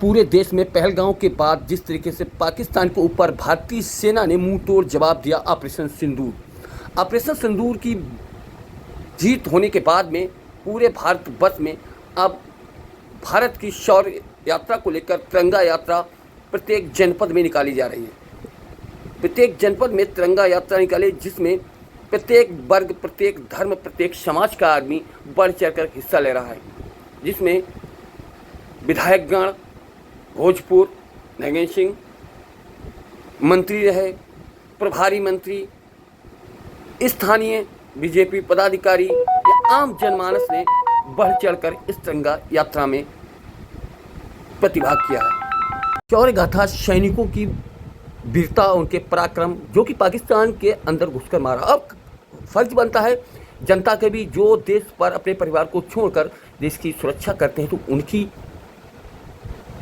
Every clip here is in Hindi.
पूरे देश में पहलगांव के बाद जिस तरीके से पाकिस्तान के ऊपर भारतीय सेना ने मुंह तोड़ जवाब दिया ऑपरेशन सिंदूर की जीत होने के बाद में पूरे भारतवर्ष में अब भारत की शौर्य यात्रा को लेकर तिरंगा यात्रा प्रत्येक जनपद में निकाली जा रही है। प्रत्येक जनपद में तिरंगा यात्रा निकाली, जिसमें प्रत्येक वर्ग, प्रत्येक धर्म, प्रत्येक समाज का आदमी बढ़ चढ़कर हिस्सा ले रहा है, जिसमें विधायकगण, भोजपुर नगेंद्र सिंह मंत्री रहे, प्रभारी मंत्री, स्थानीय बीजेपी पदाधिकारी या आम जनमानस ने बढ़ चढ़कर इस तिरंगा यात्रा में प्रतिभाग किया है। शौर्य गाथा सैनिकों की वीरता, उनके पराक्रम, जो कि पाकिस्तान के अंदर घुसकर मारा। अब फर्ज बनता है जनता के भी, जो देश पर अपने परिवार को छोड़कर देश की सुरक्षा करते हैं, तो उनकी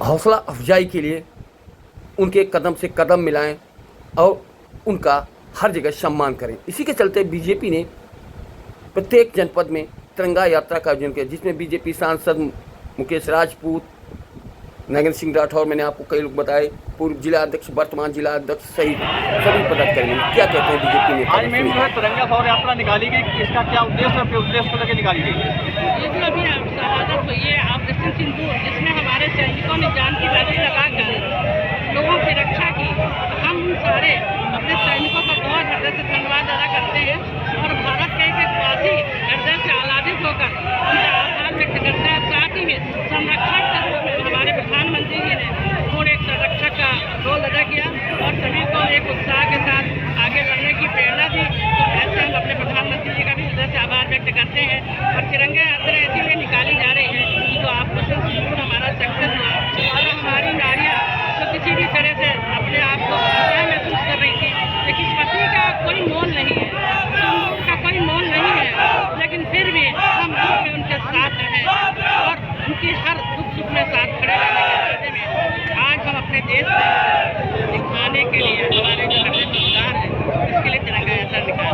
हौसला अफजाई के लिए उनके कदम से कदम मिलाएं और उनका हर जगह सम्मान करें। इसी के चलते बीजेपी ने प्रत्येक जनपद में तिरंगा यात्रा का आयोजन किया, जिसमें बीजेपी सांसद मुकेश राजपूत, नगेंद्र सिंह राठौर, मैंने आपको कई लोग बताए, पूर्व जिला अध्यक्ष, वर्तमान जिला अध्यक्ष सहित सभी पदाधिकारी। क्या कहते हैं बीजेपी ने? आज मैम जो है तिरंगा शौर्य यात्रा निकाली गई, इसका क्या उद्देश्य है, उद्देश्य को लेकर निकाली गई? ये जो अभी शहादत हुई है ऑपरेशन सिंदूर, जिसमें हमारे सैनिकों ने जान की बाजी लगाकर लोगों की रक्षा की, हम सारे अपने सैनिकों का बहुत हृदय से धन्यवाद अदा करते हैं और भारत के एक वासी हृदय से आह्लादित होकर उनका आभार व्यक्त करते हैं। साथ ही में संरक्षण के रूप में हमारे प्रधानमंत्री जी ने थोड़े एक संरक्षक का रोल अदा किया और सभी को एक उत्साह के साथ आगे बढ़ने की प्रेरणा दी। तो ऐसे हम अपने प्रधानमंत्री जी का भी हृदय से आभार व्यक्त करते हैं। और तिरंगा यात्रा इसीलिए निकाली जा रही है, तो ऑपरेशन सिंदूर हमारा सक्सेस हुआ और हमारी नारियाँ तो किसी भी तरह से अपने आप को असहाय महसूस कर रही थी, लेकिन पति का कोई मोल नहीं है, सिंदूर का कोई मोल नहीं है, लेकिन फिर भी हम उनके साथ रहे और उनकी हर दुख सुख में साथ खड़े रहने के बारे में आज हम अपने देश को दिखाने के लिए हमारे जो सरकार है, इसके लिए तिरंगा यात्रा निकाल।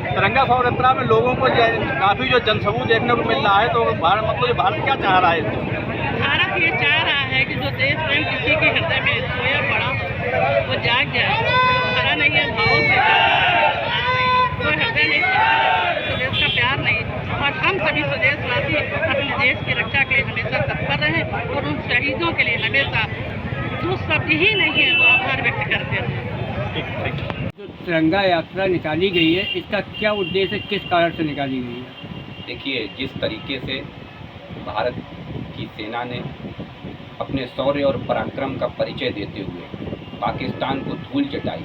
तिरंगा शौर्य यात्रा में लोगों को काफ़ी जो जनसमूह देखने को मिल रहा है, तो भारत क्या चाह रहा है? भारत ये चाह रहा है कि जो देश प्रेम किसी के हृदय में सोया पड़ा हो वो जाग जाए, भरा नहीं है भावों से, कोई हृदय नहीं, स्वदेश का प्यार नहीं, और हम सभी स्वदेशवासी अपने देश की रक्षा के लिए हमेशा तत्पर रहें और उन शहीदों के लिए हमेशा जो शब्द ही नहीं है वो आभार व्यक्त करते रहें। जो तिरंगा यात्रा निकाली गई है, इसका क्या उद्देश्य है, किस कारण से निकाली गई है? देखिए, जिस तरीके से भारत की सेना ने अपने शौर्य और पराक्रम का परिचय देते हुए पाकिस्तान को धूल चटाई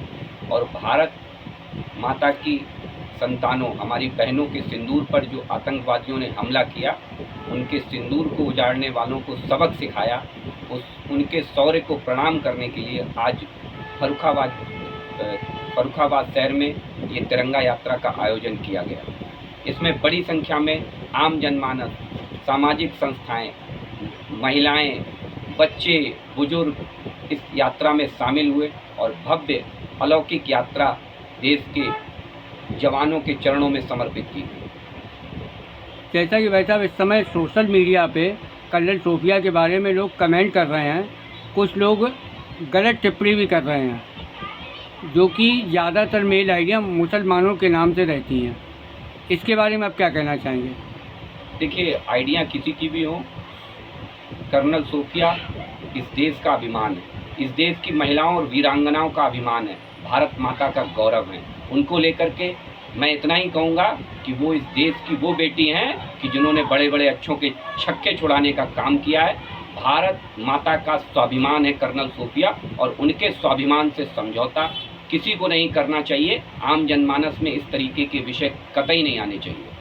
और भारत माता की संतानों, हमारी बहनों के सिंदूर पर जो आतंकवादियों ने हमला किया, उनके सिंदूर को उजाड़ने वालों को सबक सिखाया, उनके शौर्य को प्रणाम करने के लिए आज फर्रुखाबाद शहर में ये तिरंगा यात्रा का आयोजन किया गया। इसमें बड़ी संख्या में आम जनमानस, सामाजिक संस्थाएं, महिलाएं, बच्चे, बुजुर्ग इस यात्रा में शामिल हुए और भव्य अलौकिक यात्रा देश के जवानों के चरणों में समर्पित की गई। जैसा कि भाई साहब, इस समय सोशल मीडिया पे कर्नल सोफिया के बारे में लोग कमेंट कर रहे हैं, कुछ लोग गलत टिप्पणी भी कर रहे हैं, जो कि ज़्यादातर मेल आइडिया मुसलमानों के नाम से रहती हैं। इसके बारे में आप क्या कहना चाहेंगे? देखिए, आइडिया किसी की भी हो, कर्नल सोफिया इस देश का अभिमान है, इस देश की महिलाओं और वीरांगनाओं का अभिमान है, भारत माता का गौरव है। उनको लेकर के मैं इतना ही कहूँगा कि वो इस देश की वो बेटी हैं कि जिन्होंने बड़े बड़े अच्छों के छक्के छुड़ाने का काम किया है। भारत माता का स्वाभिमान है कर्नल सोफिया, और उनके स्वाभिमान से समझौता किसी को नहीं करना चाहिए। आम जनमानस में इस तरीके के विषय कतई नहीं आने चाहिए।